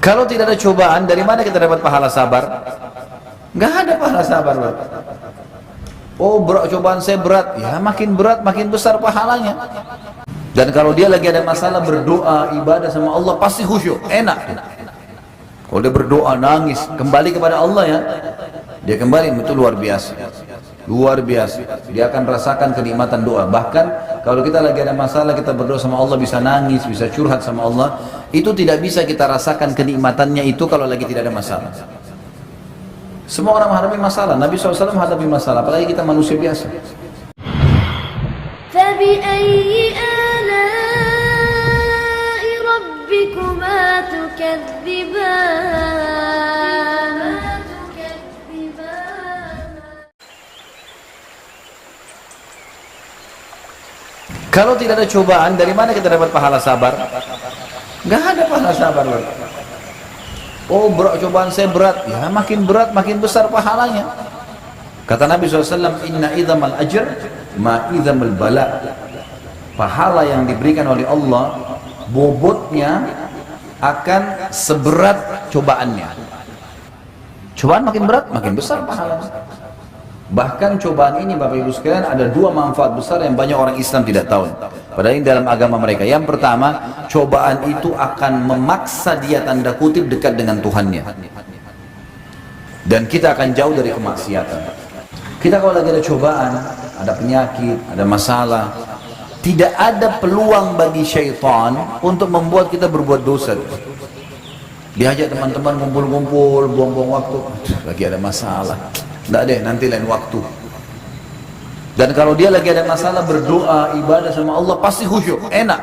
Kalau tidak ada cobaan, dari mana kita dapat pahala sabar? Nggak ada pahala sabar, Bro. Oh, cobaan saya berat, ya makin berat makin besar pahalanya. Dan kalau dia lagi ada masalah, berdoa, ibadah sama Allah, pasti khusyuk, enak. Kalau dia berdoa, nangis, kembali kepada Allah ya, dia kembali, itu luar biasa. Luar biasa, dia akan rasakan kenikmatan doa. Bahkan kalau kita lagi ada masalah, kita berdoa sama Allah, bisa nangis, bisa curhat sama Allah, itu tidak bisa kita rasakan kenikmatannya itu kalau lagi tidak ada masalah. Semua orang menghadapi masalah, Nabi SAW menghadapi masalah, apalagi kita manusia biasa. فَبِأَيِّ آلَاءِ رَبِّكُمَا تُكَذِّبَانِ. Kalau tidak ada cobaan, dari mana kita dapat pahala sabar? Nggak ada pahala sabar, Bro. Oh, cobaan saya berat, ya makin berat makin besar pahalanya. Kata Nabi SAW, inna idhamal ajr ma idhamal bala. Pahala yang diberikan oleh Allah, bobotnya akan seberat cobaannya. Cobaan makin berat makin besar pahalanya. Bahkan cobaan ini, Bapak Ibu sekalian, ada dua manfaat besar yang banyak orang Islam tidak tahu, padahal ini dalam agama mereka. Yang pertama, cobaan itu akan memaksa dia, tanda kutip, dekat dengan Tuhannya, dan kita akan jauh dari kemaksiatan. Kita kalau lagi ada cobaan, ada penyakit, ada masalah, tidak ada peluang bagi syaitan untuk membuat kita berbuat dosa. Diajak teman-teman ngumpul-ngumpul, buang-buang waktu, lagi ada masalah, tidak deh, nanti lain waktu. Dan kalau dia lagi ada masalah, berdoa, ibadah sama Allah, pasti khusyuk, enak.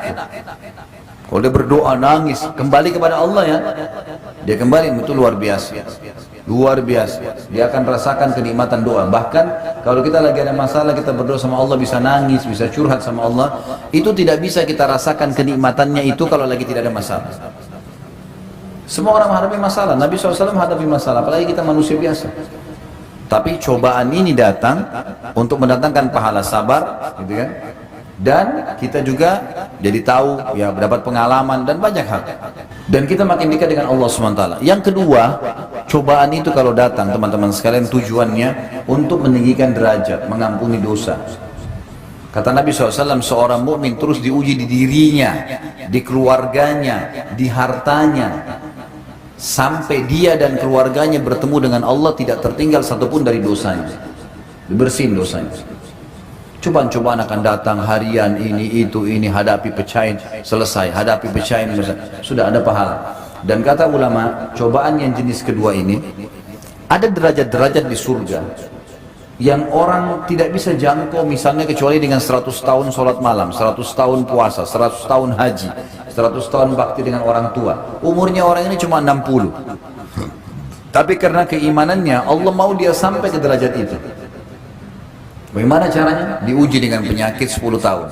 Kalau dia berdoa, nangis, kembali kepada Allah ya, dia kembali, itu luar biasa. Luar biasa, dia akan rasakan kenikmatan doa. Bahkan kalau kita lagi ada masalah, kita berdoa sama Allah, bisa nangis, bisa curhat sama Allah, itu tidak bisa kita rasakan kenikmatannya itu kalau lagi tidak ada masalah. Semua orang menghadapi masalah, Nabi SAW menghadapi masalah, apalagi kita manusia biasa. Tapi cobaan ini datang untuk mendatangkan pahala sabar, gitu kan? Dan kita juga jadi tahu, ya, mendapat pengalaman dan banyak hal. Dan kita makin dekat dengan Allah SWT. Yang kedua, cobaan itu kalau datang, teman-teman sekalian, tujuannya untuk meninggikan derajat, mengampuni dosa. Kata Nabi SAW, seorang mukmin terus diuji di dirinya, di keluarganya, di hartanya, sampai dia dan keluarganya bertemu dengan Allah, tidak tertinggal satupun dari dosanya, dibersihin dosanya. Cobaan-cobaan akan datang harian, ini hadapi, pecahin, selesai, hadapi, pecahin, sudah ada pahala. Dan kata ulama, cobaan yang jenis kedua ini, ada derajat-derajat di surga yang orang tidak bisa jangkau, misalnya kecuali dengan 100 tahun sholat malam, 100 tahun puasa, 100 tahun haji, 100 tahun bakti dengan orang tua. Umurnya orang ini cuma 60, tapi karena keimanannya, Allah mau dia sampai ke derajat itu. Bagaimana caranya? Diuji dengan penyakit 10 tahun,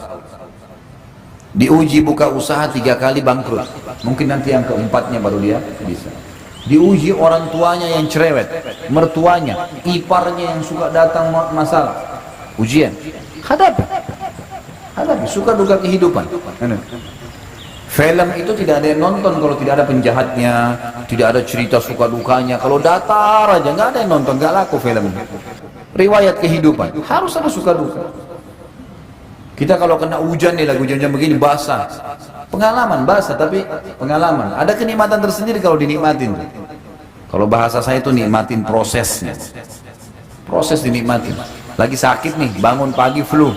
diuji buka usaha 3 kali bangkrut, mungkin nanti yang keempatnya baru dia bisa. Diuji orang tuanya yang cerewet, mertuanya, iparnya yang suka datang masalah, ujian, hadapi, suka duka kehidupan. Film itu tidak ada yang nonton kalau tidak ada penjahatnya, tidak ada cerita suka dukanya. Kalau datar aja, nggak ada yang nonton, nggak laku film. Riwayat kehidupan, harus ada suka duka. Kita kalau kena hujan nih, lagi hujan-hujan begini, basah. Pengalaman, basah tapi pengalaman. Ada kenikmatan tersendiri kalau dinikmatin. Kalau bahasa saya itu nikmatin prosesnya. Proses dinikmatin. Lagi sakit nih, bangun pagi flu.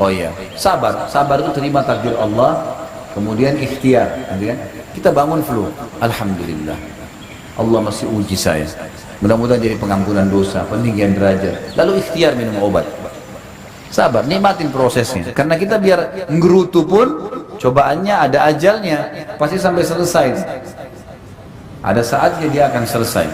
Oh iya, sabar. Sabar itu terima takdir Allah, kemudian ikhtiar. Kita bangun flu, alhamdulillah. Allah masih uji saya. Mudah-mudahan jadi pengampunan dosa, peninggian derajat. Lalu ikhtiar minum obat. Sabar, nikmatin prosesnya. Karena kita biar ngerutu pun, cobaannya ada ajalnya, pasti sampai selesai. Ada saatnya dia akan selesai.